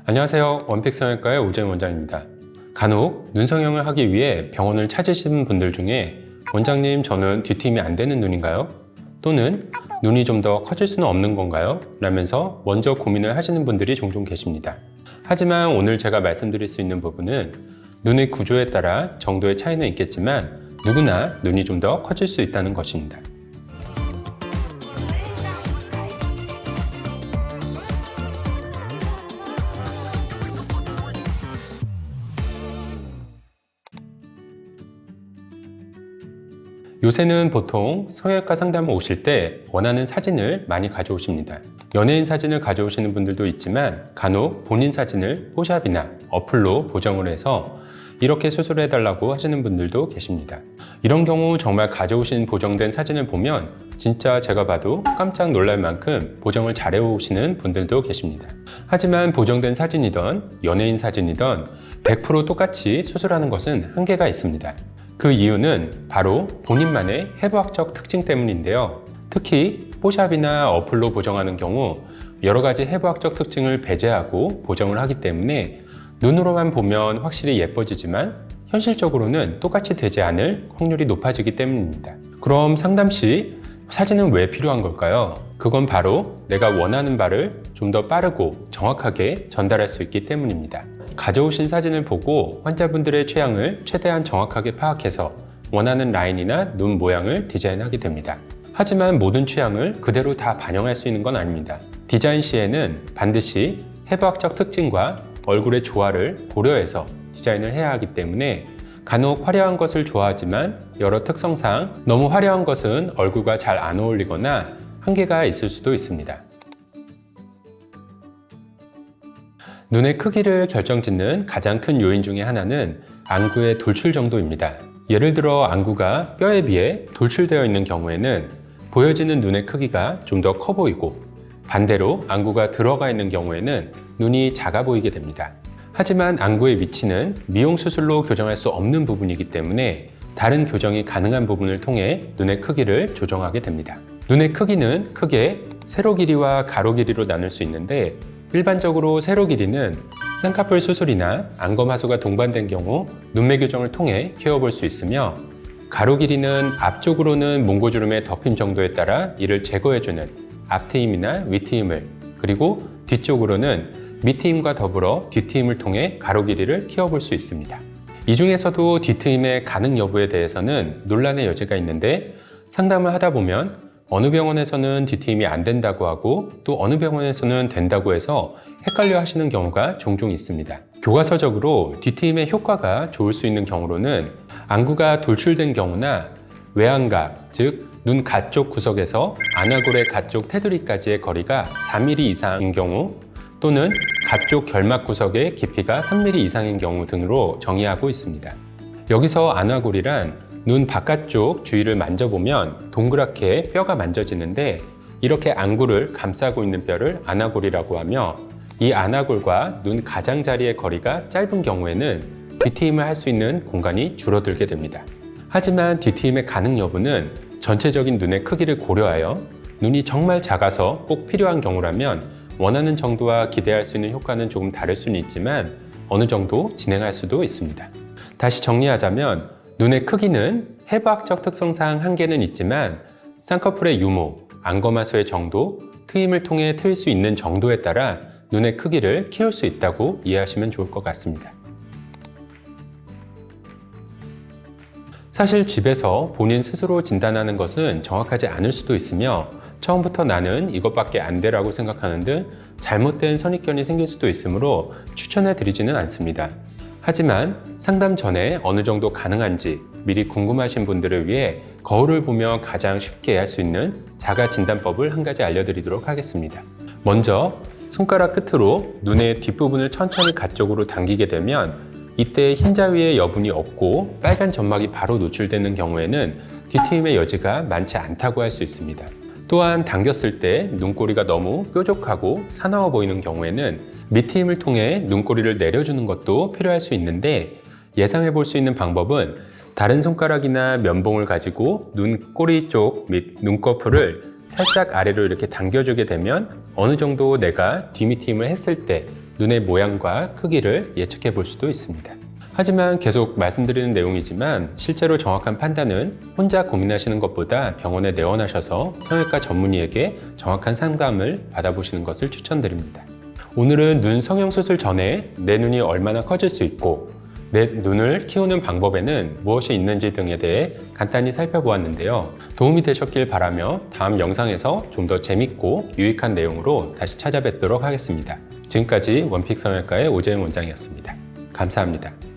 안녕하세요. 원픽 성형외과의 오재훈 원장입니다. 간혹 눈 성형을 하기 위해 병원을 찾으시는 분들 중에 원장님, 저는 뒤트임이 안 되는 눈인가요? 또는 눈이 좀 더 커질 수는 없는 건가요? 라면서 먼저 고민을 하시는 분들이 종종 계십니다. 하지만 오늘 제가 말씀드릴 수 있는 부분은 눈의 구조에 따라 정도의 차이는 있겠지만 누구나 눈이 좀 더 커질 수 있다는 것입니다. 요새는 보통 성형외과 상담을 오실 때 원하는 사진을 많이 가져오십니다. 연예인 사진을 가져오시는 분들도 있지만 간혹 본인 사진을 포샵이나 어플로 보정을 해서 이렇게 수술해달라고 하시는 분들도 계십니다. 이런 경우 정말 가져오신 보정된 사진을 보면 진짜 제가 봐도 깜짝 놀랄 만큼 보정을 잘 해오시는 분들도 계십니다. 하지만 보정된 사진이든 연예인 사진이든 100% 똑같이 수술하는 것은 한계가 있습니다. 그 이유는 바로 본인만의 해부학적 특징 때문인데요. 특히 포샵이나 어플로 보정하는 경우 여러 가지 해부학적 특징을 배제하고 보정을 하기 때문에 눈으로만 보면 확실히 예뻐지지만 현실적으로는 똑같이 되지 않을 확률이 높아지기 때문입니다. 그럼 상담 시 사진은 왜 필요한 걸까요? 그건 바로 내가 원하는 바를 좀 더 빠르고 정확하게 전달할 수 있기 때문입니다. 가져오신 사진을 보고 환자분들의 취향을 최대한 정확하게 파악해서 원하는 라인이나 눈 모양을 디자인하게 됩니다. 하지만 모든 취향을 그대로 다 반영할 수 있는 건 아닙니다. 디자인 시에는 반드시 해부학적 특징과 얼굴의 조화를 고려해서 디자인을 해야 하기 때문에 간혹 화려한 것을 좋아하지만 여러 특성상 너무 화려한 것은 얼굴과 잘 안 어울리거나 한계가 있을 수도 있습니다. 눈의 크기를 결정짓는 가장 큰 요인 중에 하나는 안구의 돌출 정도입니다. 예를 들어 안구가 뼈에 비해 돌출되어 있는 경우에는 보여지는 눈의 크기가 좀 더 커 보이고 반대로 안구가 들어가 있는 경우에는 눈이 작아 보이게 됩니다. 하지만 안구의 위치는 미용 수술로 교정할 수 없는 부분이기 때문에 다른 교정이 가능한 부분을 통해 눈의 크기를 조정하게 됩니다. 눈의 크기는 크게 세로 길이와 가로 길이로 나눌 수 있는데 일반적으로 세로 길이는 쌍꺼풀 수술이나 안검하수가 동반된 경우 눈매 교정을 통해 키워볼 수 있으며 가로 길이는 앞쪽으로는 몽고주름의 덮임 정도에 따라 이를 제거해주는 앞트임이나 윗트임을 그리고 뒤쪽으로는 밑트임과 더불어 뒤트임을 통해 가로 길이를 키워볼 수 있습니다. 이 중에서도 뒤트임의 가능 여부에 대해서는 논란의 여지가 있는데 상담을 하다 보면 어느 병원에서는 뒤트임이 안 된다고 하고 또 어느 병원에서는 된다고 해서 헷갈려 하시는 경우가 종종 있습니다. 교과서적으로 뒤트임의 효과가 좋을 수 있는 경우로는 안구가 돌출된 경우나 외안각, 즉 눈 가쪽 구석에서 안아골의 가쪽 테두리까지의 거리가 4mm 이상인 경우 또는 가쪽 결막 구석의 깊이가 3mm 이상인 경우 등으로 정의하고 있습니다. 여기서 안아골이란 눈 바깥쪽 주위를 만져보면 동그랗게 뼈가 만져지는데 이렇게 안구를 감싸고 있는 뼈를 안아골이라고 하며 이 안아골과 눈 가장자리의 거리가 짧은 경우에는 뒤트임을 할 수 있는 공간이 줄어들게 됩니다. 하지만 뒤트임의 가능 여부는 전체적인 눈의 크기를 고려하여 눈이 정말 작아서 꼭 필요한 경우라면 원하는 정도와 기대할 수 있는 효과는 조금 다를 수는 있지만 어느 정도 진행할 수도 있습니다. 다시 정리하자면 눈의 크기는 해부학적 특성상 한계는 있지만 쌍꺼풀의 유무, 안검하수의 정도, 트임을 통해 트일 수 있는 정도에 따라 눈의 크기를 키울 수 있다고 이해하시면 좋을 것 같습니다. 사실 집에서 본인 스스로 진단하는 것은 정확하지 않을 수도 있으며 처음부터 나는 이것밖에 안 돼라고 생각하는 등 잘못된 선입견이 생길 수도 있으므로 추천해 드리지는 않습니다. 하지만 상담 전에 어느 정도 가능한지 미리 궁금하신 분들을 위해 거울을 보며 가장 쉽게 할 수 있는 자가 진단법을 한 가지 알려드리도록 하겠습니다. 먼저 손가락 끝으로 눈의 뒷부분을 천천히 가쪽으로 당기게 되면 이때 흰자 위에 여분이 없고 빨간 점막이 바로 노출되는 경우에는 뒤트임의 여지가 많지 않다고 할 수 있습니다. 또한 당겼을 때 눈꼬리가 너무 뾰족하고 사나워 보이는 경우에는 밑트임을 통해 눈꼬리를 내려주는 것도 필요할 수 있는데 예상해 볼 수 있는 방법은 다른 손가락이나 면봉을 가지고 눈꼬리 쪽 및 눈꺼풀을 살짝 아래로 이렇게 당겨주게 되면 어느 정도 내가 뒤밑트임을 했을 때 눈의 모양과 크기를 예측해 볼 수도 있습니다. 하지만 계속 말씀드리는 내용이지만 실제로 정확한 판단은 혼자 고민하시는 것보다 병원에 내원하셔서 성형외과 전문의에게 정확한 상담을 받아보시는 것을 추천드립니다. 오늘은 눈 성형수술 전에 내 눈이 얼마나 커질 수 있고 내 눈을 키우는 방법에는 무엇이 있는지 등에 대해 간단히 살펴보았는데요. 도움이 되셨길 바라며 다음 영상에서 좀 더 재밌고 유익한 내용으로 다시 찾아뵙도록 하겠습니다. 지금까지 원픽 성형외과의 오재영 원장이었습니다. 감사합니다.